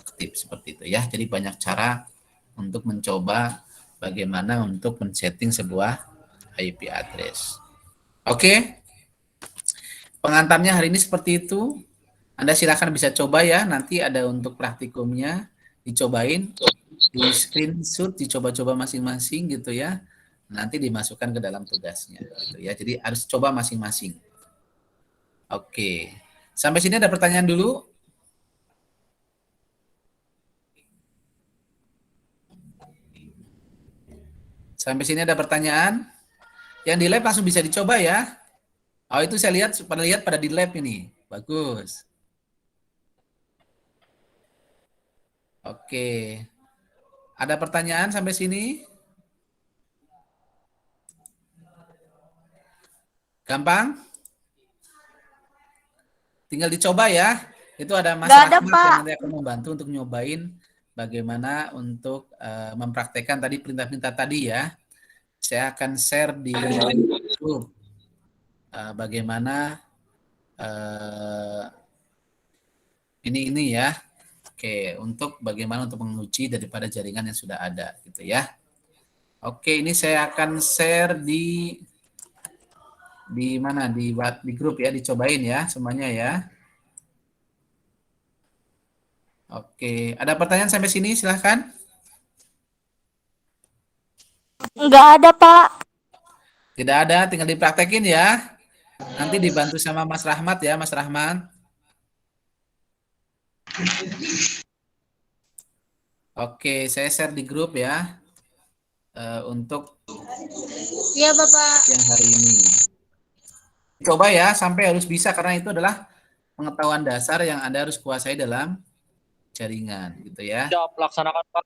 aktif seperti itu ya. Jadi banyak cara untuk mencoba bagaimana untuk men-setting sebuah IP address. Oke, pengantarnya hari ini seperti itu. Anda silakan bisa coba ya, nanti ada untuk praktikumnya, dicobain, di screenshot, dicoba-coba masing-masing gitu ya. Nanti dimasukkan ke dalam tugasnya gitu ya. Jadi harus coba masing-masing. Oke. Sampai sini ada pertanyaan dulu? Sampai sini ada pertanyaan? Yang di lab langsung bisa dicoba ya. Oh, itu saya lihat pada di lab ini. Bagus. Oke. Ada pertanyaan sampai sini? Gampang? Tinggal dicoba ya. Itu ada Mas Rahmat yang nanti akan membantu untuk nyobain bagaimana untuk mempraktekkan tadi perintah-perintah tadi ya. Saya akan share di grup bagaimana ini ya. Oke, untuk bagaimana untuk menguji daripada jaringan yang sudah ada gitu ya. Oke, ini saya akan share di mana di grup ya, dicobain ya semuanya ya. Oke, ada pertanyaan sampai sini silahkan. Enggak ada, Pak. Tidak ada, tinggal dipraktekin ya. Nanti dibantu sama Mas Rahmat ya, Mas Rahmat. Oke, saya share di grup ya untuk Iya, Bapak. yang hari ini. Coba ya sampai harus bisa karena itu adalah pengetahuan dasar yang Anda harus kuasai dalam jaringan gitu ya. Siap, laksanakan Pak.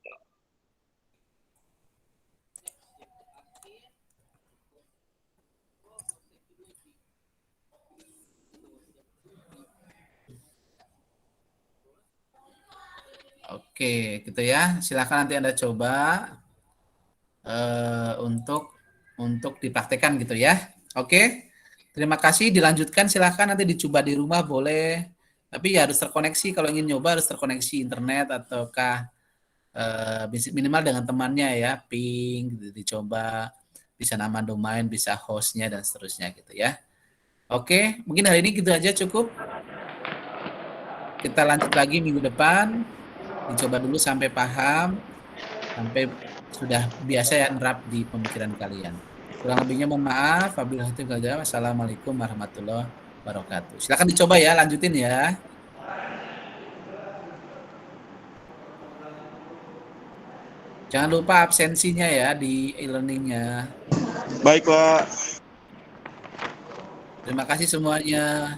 Oke, gitu ya. Silakan nanti Anda coba untuk dipraktekkan gitu ya. Oke. Terima kasih. Dilanjutkan silakan nanti dicoba di rumah boleh. Tapi ya harus terkoneksi kalau ingin nyoba harus terkoneksi internet ataukah minimal dengan temannya ya, ping gitu, dicoba bisa nama domain, bisa hostnya dan seterusnya gitu ya. Oke, mungkin hari ini gitu aja cukup. Kita lanjut lagi minggu depan. Dicoba dulu sampai paham, sampai sudah biasa ya nerap di pemikiran kalian. Kurang lebihnya mohon maaf. Wassalamualaikum warahmatullahi wabarakatuh. Silakan dicoba ya, lanjutin ya. Jangan lupa absensinya ya di e-learningnya. Baik, Pak. Terima kasih semuanya.